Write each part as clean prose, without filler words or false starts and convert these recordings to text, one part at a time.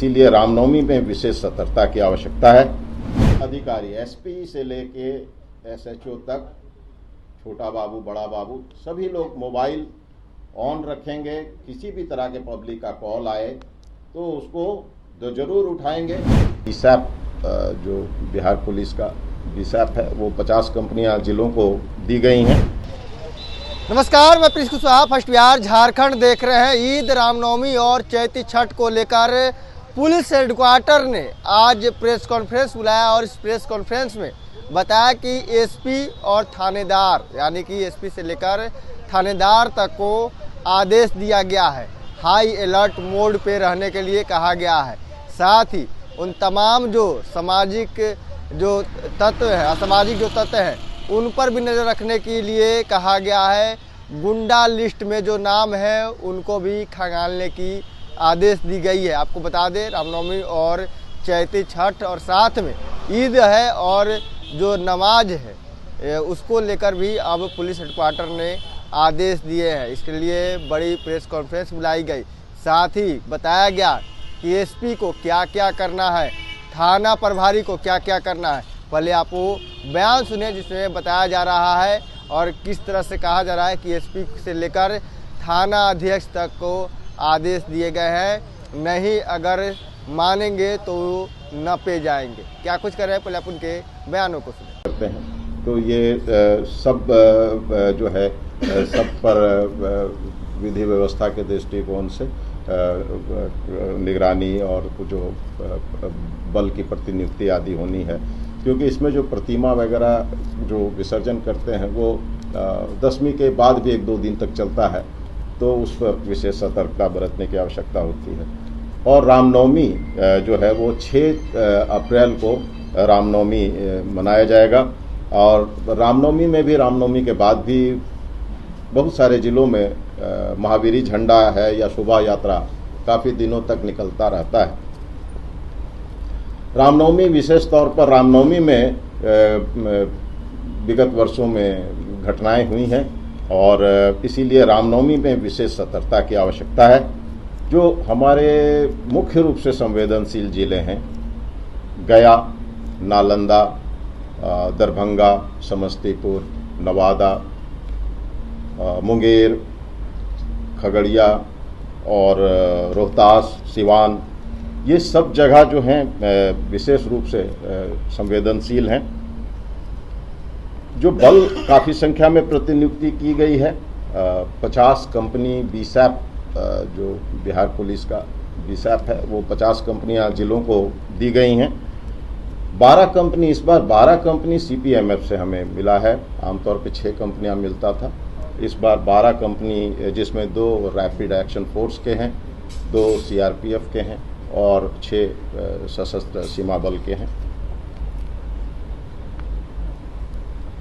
इसीलिए रामनवमी में विशेष सतर्कता की आवश्यकता है। अधिकारी एसपी से लेके एसएचओ तक, छोटा बाबू बड़ा बाबू, सभी लोग मोबाइल ऑन रखेंगे। किसी भी तरह के पब्लिक का कॉल आए तो उसको जरूर उठाएंगे। बीसैप जो बिहार पुलिस का बीसैप है वो 50 कंपनियां जिलों को दी गई हैं। नमस्कार, मैं प्रिंस कुशवाहा फर्स्ट बिहार झारखंड देख रहे हैं। ईद, रामनवमी और चैती छठ को लेकर पुलिस हेडक्वार्टर ने आज प्रेस कॉन्फ्रेंस बुलाया और इस प्रेस कॉन्फ्रेंस में बताया कि एसपी और थानेदार, यानी कि एसपी से लेकर थानेदार तक को आदेश दिया गया है। हाई अलर्ट मोड पे रहने के लिए कहा गया है। साथ ही उन तमाम जो सामाजिक जो तत्व हैं, असामाजिक जो तत्व हैं, उन पर भी नज़र रखने के लिए कहा गया है। गुंडा लिस्ट में जो नाम है उनको भी खंगालने की आदेश दी गई है। आपको बता दें, रामनवमी और चैती छठ और साथ में ईद है और जो नमाज है उसको लेकर भी अब पुलिस हेडक्वार्टर ने आदेश दिए हैं। इसके लिए बड़ी प्रेस कॉन्फ्रेंस बुलाई गई। साथ ही बताया गया कि एसपी को क्या क्या करना है, थाना प्रभारी को क्या क्या करना है। पहले आप वो बयान सुने जिसमें बताया जा रहा है और किस तरह से कहा जा रहा है कि एसपी से लेकर थाना अध्यक्ष तक को आदेश दिए गए हैं। नहीं अगर मानेंगे तो न पे जाएंगे। क्या कुछ कर रहे हैं, पहले आप उनके बयानों को सुने करते हैं। तो ये सब जो है सब पर विधि व्यवस्था के दृष्टिकोण से निगरानी और जो बल की प्रतिनियुक्ति आदि होनी है, क्योंकि इसमें जो प्रतिमा वगैरह जो विसर्जन करते हैं वो 10वीं के बाद भी 1-2 दिन तक चलता है, तो उस पर विशेष सतर्कता बरतने की आवश्यकता होती है। और रामनवमी जो है वो 6 अप्रैल को रामनवमी मनाया जाएगा। और रामनवमी में भी, रामनवमी के बाद भी बहुत सारे ज़िलों में महावीरी झंडा है या शोभा यात्रा काफ़ी दिनों तक निकलता रहता है। रामनवमी, विशेष तौर पर रामनवमी में विगत वर्षों में घटनाएं हुई हैं और इसीलिए रामनवमी में विशेष सतर्कता की आवश्यकता है। जो हमारे मुख्य रूप से संवेदनशील जिले हैं, गया, नालंदा, दरभंगा, समस्तीपुर, नवादा, मुंगेर, खगड़िया और रोहतास, सिवान, ये सब जगह जो हैं विशेष रूप से संवेदनशील हैं। जो बल काफ़ी संख्या में प्रतिनियुक्ति की गई है। 50 कंपनी बीसैप जो बिहार पुलिस का बीसैप है वो 50 कंपनियां जिलों को दी गई हैं। 12 कंपनी, इस बार 12 कंपनी सीपीएमएफ से हमें मिला है। आमतौर पे 6 कंपनियां मिलता था। इस बार 12 कंपनी, जिसमें 2 रैपिड एक्शन फोर्स के हैं, 2 सीआरपीएफ के हैं और 6 सशस्त्र सीमा बल के हैं।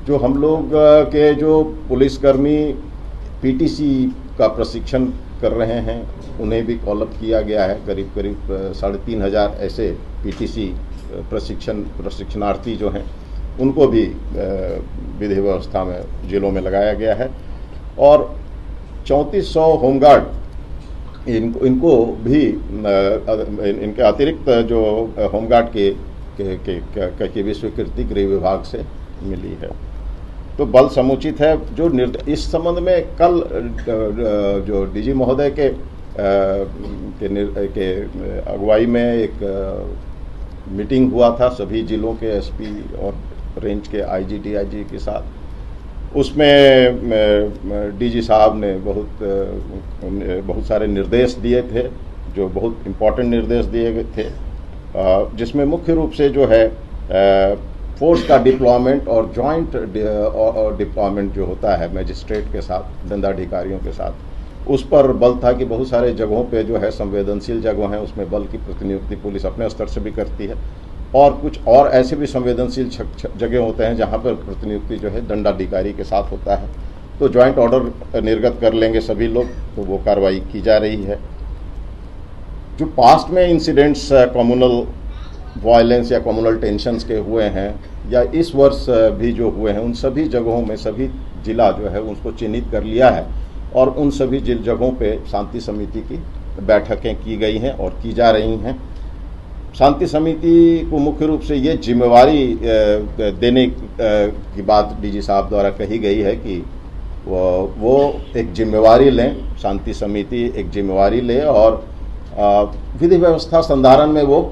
जो हम लोग के जो पुलिसकर्मी पीटीसी का प्रशिक्षण कर रहे हैं उन्हें भी कॉल अप किया गया है। करीब 3,500 ऐसे पीटीसी प्रशिक्षणार्थी जो हैं उनको भी विधि व्यवस्था में जिलों में लगाया गया है। और 3400 होमगार्ड इनको भी इनके अतिरिक्त जो होमगार्ड की भी स्वीकृति गृह विभाग से मिली है। तो बल समुचित है। जो इस संबंध में कल जो डीजी महोदय के अगुवाई में एक मीटिंग हुआ था सभी जिलों के एसपी और रेंज के आईजी डीआईजी के साथ। उसमें डीजी साहब ने बहुत सारे निर्देश दिए थे, जो बहुत इम्पोर्टेंट निर्देश दिए गए थे, जिसमें मुख्य रूप से जो है फोर्स का डिप्लॉयमेंट और जॉइंट डिप्लॉयमेंट जो होता है मजिस्ट्रेट के साथ, दंडाधिकारियों के साथ, उस पर बल था कि बहुत सारे जगहों पे जो है संवेदनशील जगह हैं उसमें बल की प्रतिनियुक्ति पुलिस अपने स्तर से भी करती है। और कुछ और ऐसे भी संवेदनशील जगह होते हैं जहां पर प्रतिनियुक्ति जो है दंडाधिकारी के साथ होता है। तो जॉइंट ऑर्डर निर्गत कर लेंगे सभी लोग, तो वो कार्रवाई की जा रही है। जो पास्ट में इंसिडेंट्स कम्युनल वायलेंस या कम्युनल टेंशन्स के हुए हैं या इस वर्ष भी जो हुए हैं, उन सभी जगहों में सभी जिला जो है उसको चिन्हित कर लिया है और उन सभी जगहों पे शांति समिति की बैठकें की गई हैं और की जा रही हैं। शांति समिति को मुख्य रूप से ये जिम्मेवारी देने की बात डीजी साहब द्वारा कही गई है कि वो एक जिम्मेवारी लें, शांति समिति एक जिम्मेवारी ले और विधि व्यवस्था संधारण में वो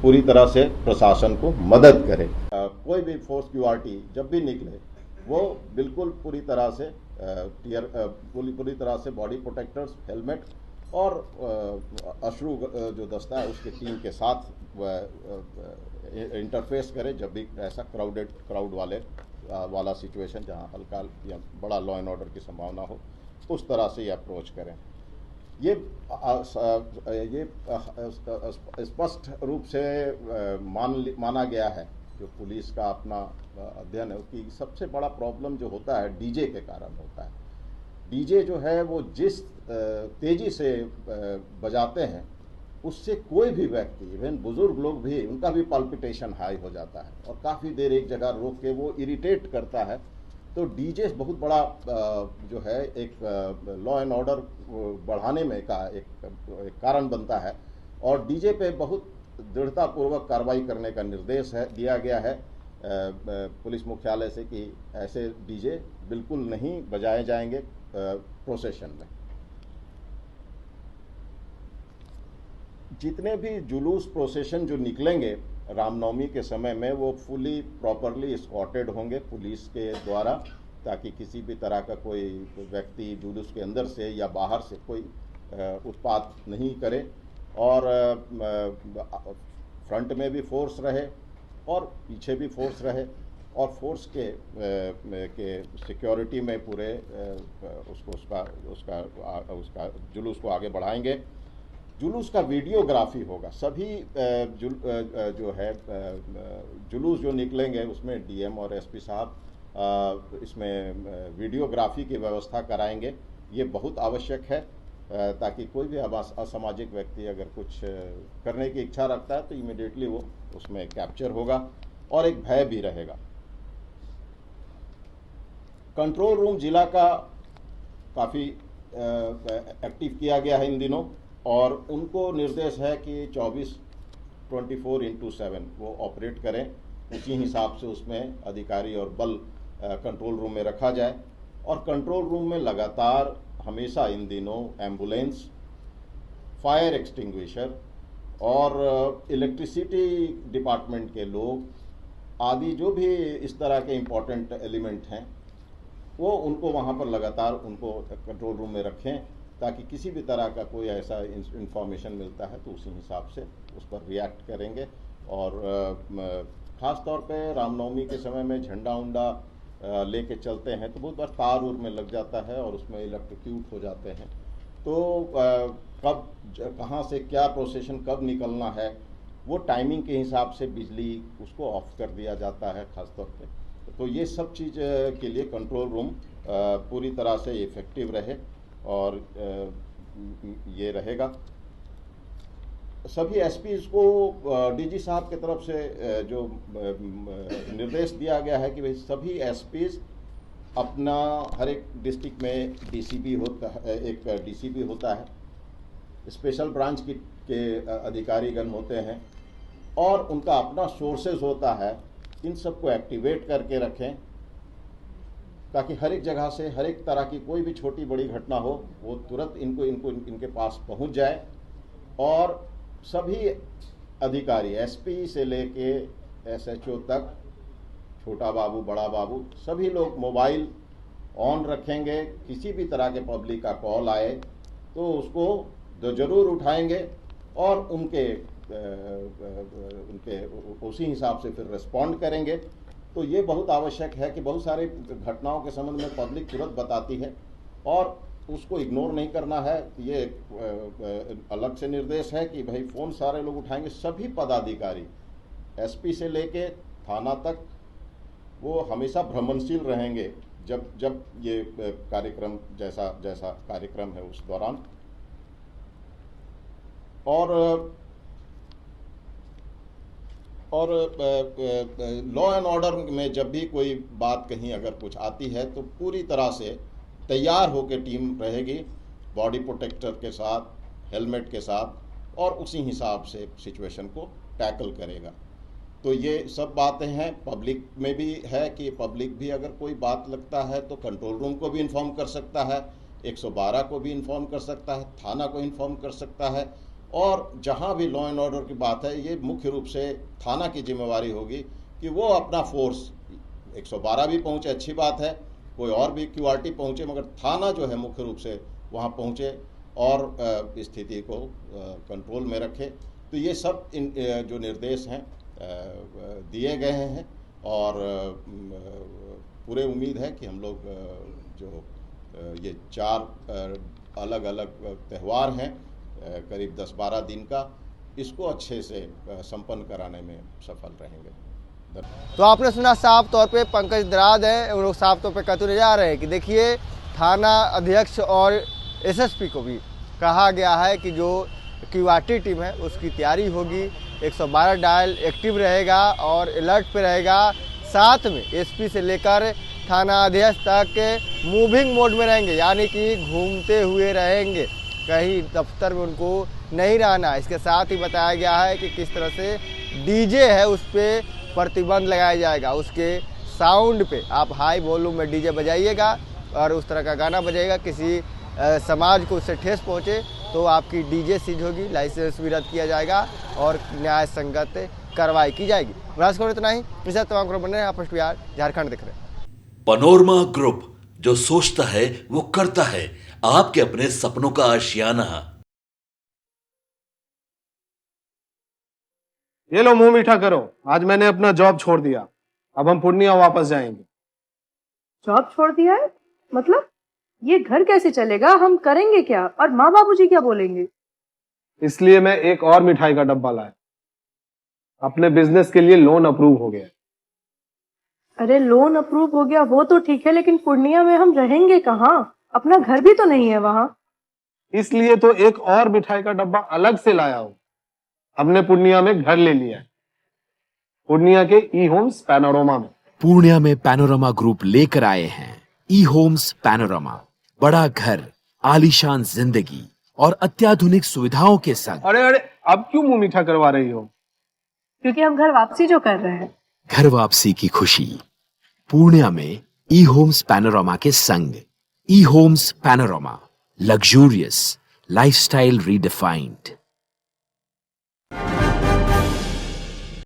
पूरी तरह से प्रशासन को मदद करे। कोई भी फोर्स क्यूआरटी जब भी निकले वो बिल्कुल पूरी तरह से पूरी तरह से बॉडी प्रोटेक्टर्स, हेलमेट और अश्रु जो दस्ता है उसकी टीम के साथ इंटरफेस करे जब भी ऐसा क्राउड वाला सिचुएशन जहां हल्का या बड़ा लॉ एंड ऑर्डर की संभावना हो, उस तरह से ये अप्रोच करें। ये स्पष्ट रूप से माना गया है, जो पुलिस का अपना अध्ययन है, कि सबसे बड़ा प्रॉब्लम जो होता है डीजे के कारण होता है। डीजे जो है वो जिस तेजी से बजाते हैं उससे कोई भी व्यक्ति, इवन बुजुर्ग लोग भी, उनका भी पल्पिटेशन हाई हो जाता है और काफ़ी देर एक जगह रोक के वो इरिटेट करता है। तो डीजे बहुत बड़ा जो है एक लॉ एंड ऑर्डर बढ़ाने में का एक कारण बनता है और डीजे पे बहुत दृढ़तापूर्वक कार्रवाई करने का निर्देश दिया गया है पुलिस मुख्यालय से कि ऐसे डीजे बिल्कुल नहीं बजाए जाएंगे प्रोसेशन में। जितने भी जुलूस प्रोसेशन जो निकलेंगे रामनवमी के समय में वो फुली प्रॉपरली स्कॉटेड होंगे पुलिस के द्वारा, ताकि किसी भी तरह का कोई व्यक्ति जुलूस के अंदर से या बाहर से कोई उत्पात नहीं करे और फ्रंट में भी फोर्स रहे और पीछे भी फोर्स रहे और फोर्स के सिक्योरिटी में पूरे उसका जुलूस को आगे बढ़ाएंगे। जुलूस का वीडियोग्राफी होगा। सभी जो है जुलूस जो निकलेंगे उसमें डीएम और एसपी साहब इसमें वीडियोग्राफी की व्यवस्था कराएंगे। ये बहुत आवश्यक है ताकि कोई भी असामाजिक व्यक्ति अगर कुछ करने की इच्छा रखता है तो इमीडिएटली वो उसमें कैप्चर होगा और एक भय भी रहेगा। कंट्रोल रूम जिला का काफ़ी एक्टिव किया गया है इन दिनों और उनको निर्देश है कि 24/7 वो ऑपरेट करें। उसी हिसाब से उसमें अधिकारी और बल कंट्रोल रूम में रखा जाए और कंट्रोल रूम में लगातार हमेशा इन दिनों एम्बुलेंस, फायर एक्सटिंग्विशर और इलेक्ट्रिसिटी डिपार्टमेंट के लोग आदि जो भी इस तरह के इम्पोर्टेंट एलिमेंट हैं वो उनको वहाँ पर लगातार उनको कंट्रोल रूम में रखें ताकि किसी भी तरह का कोई ऐसा इंफॉर्मेशन मिलता है तो उसी हिसाब से उस पर रिएक्ट करेंगे। और ख़ास तौर पे रामनवमी के समय में झंडा उंडा लेके चलते हैं तो बहुत बार तार उर में लग जाता है और उसमें इलेक्ट्रोक्यूट हो जाते हैं। तो कब कहाँ से क्या प्रोसेशन कब निकलना है वो टाइमिंग के हिसाब से बिजली उसको ऑफ कर दिया जाता है ख़ास तौर पे। तो ये सब चीज़ के लिए कंट्रोल रूम पूरी तरह से इफ़ेक्टिव रहे और ये रहेगा। सभी एसपीज़ को डीजी साहब की तरफ से जो निर्देश दिया गया है कि भाई सभी एसपीज़ अपना हर एक डिस्ट्रिक्ट में डीसीपी होता है, एक डीसीपी होता है, स्पेशल ब्रांच के अधिकारीगण होते हैं और उनका अपना सोर्सेज होता है। इन सबको एक्टिवेट करके रखें ताकि हर एक जगह से हर एक तरह की कोई भी छोटी बड़ी घटना हो वो तुरंत इनके पास पहुंच जाए। और सभी अधिकारी एसपी से लेके एसएचओ तक, छोटा बाबू बड़ा बाबू, सभी लोग मोबाइल ऑन रखेंगे। किसी भी तरह के पब्लिक का कॉल आए तो उसको ज़रूर उठाएंगे और उनके उसी हिसाब से फिर रिस्पॉन्ड करेंगे। तो ये बहुत आवश्यक है कि बहुत सारे घटनाओं के संबंध में पब्लिक तुरंत बताती है और उसको इग्नोर नहीं करना है। ये अलग से निर्देश है कि भाई फ़ोन सारे लोग उठाएंगे। सभी पदाधिकारी एसपी से लेके थाना तक वो हमेशा भ्रमणशील रहेंगे जब ये कार्यक्रम जैसा कार्यक्रम है उस दौरान। और लॉ एंड ऑर्डर में जब भी कोई बात कहीं अगर कुछ आती है तो पूरी तरह से तैयार होकर टीम रहेगी, बॉडी प्रोटेक्टर के साथ, हेलमेट के साथ और उसी हिसाब से सिचुएशन को टैकल करेगा। तो ये सब बातें हैं। पब्लिक में भी है कि पब्लिक भी अगर कोई बात लगता है तो कंट्रोल रूम को भी इन्फॉर्म कर सकता है, 112 को भी इन्फॉर्म कर सकता है, थाना को इन्फॉर्म कर सकता है। और जहां भी लॉ एंड ऑर्डर की बात है, ये मुख्य रूप से थाना की जिम्मेवारी होगी कि वो अपना फोर्स, 112 भी पहुंचे अच्छी बात है, कोई और भी क्यूआरटी पहुंचे, मगर थाना जो है मुख्य रूप से वहां पहुंचे और स्थिति को कंट्रोल में रखे। तो ये सब जो निर्देश हैं दिए गए हैं और पूरे उम्मीद है कि हम लोग जो ये 4 अलग अलग त्यौहार हैं करीब 10-12 दिन का, इसको अच्छे से संपन्न कराने में सफल रहेंगे। तो आपने सुना साफ तौर पे पंकज दराद है, वो लोग साफ तौर पे कहते नजर आ रहे हैं कि देखिए थाना अध्यक्ष और एसएसपी को भी कहा गया है कि जो क्यूआरटी टीम है उसकी तैयारी होगी, 112 डायल एक्टिव रहेगा और अलर्ट पे रहेगा। साथ में एसपी से लेकर थाना अध्यक्ष तक मूविंग मोड में रहेंगे, यानी कि घूमते हुए रहेंगे, कहीं दफ्तर में उनको नहीं रहना। इसके साथ ही बताया गया है कि किस तरह से डीजे है उस पर प्रतिबंध लगाया जाएगा, उसके साउंड पे आप हाई वॉल्यूम में डीजे बजाइएगा और उस तरह का गाना बजाइएगा, किसी समाज को उससे ठेस पहुँचे तो आपकी डीजे सीज होगी, लाइसेंस भी रद्द किया जाएगा और न्याय संगत कार्रवाई की जाएगी। राजकोट इतना ही, इसे तमाम खबर बन रहे हैं। आप फर्स्ट बिहार झारखंड देख रहे हैं। पनोरमा ग्रुप, जो सोचता है वो करता है, आपके अपने सपनों का आशियाना। ये लो मुंह मीठा करो, आज मैंने अपना जॉब छोड़ दिया, अब हम पूर्णिया वापस जाएंगे। जॉब छोड़ दिया है? मतलब ये घर कैसे चलेगा, हम करेंगे क्या और माँ बाबूजी क्या बोलेंगे? इसलिए मैं एक और मिठाई का डब्बा लाया, अपने बिजनेस के लिए लोन अप्रूव हो गया। अरे लोन अप्रूव हो गया वो तो ठीक है, लेकिन पूर्णिया में हम रहेंगे कहाँ? अपना घर भी तो नहीं है वहाँ। इसलिए तो एक और मिठाई का डब्बा अलग से लाया हूँ। हमने पूर्णिया में घर ले लिया है, पूर्णिया के ई होम्स पैनोरमा में। पूर्णिया में पैनोरमा ग्रुप लेकर आए हैं ई होम्स पैनोरमा, बड़ा घर, आलीशान जिंदगी और अत्याधुनिक सुविधाओं के संग। अरे अरे, अब क्यों मुंह मीठा करवा रही हो? क्योंकि हम घर वापसी जो कर रहे हैं। घर वापसी की खुशी पूर्णिया में ई होम्स पैनोरमा के संग। E homes panorama, luxurious lifestyle redefined.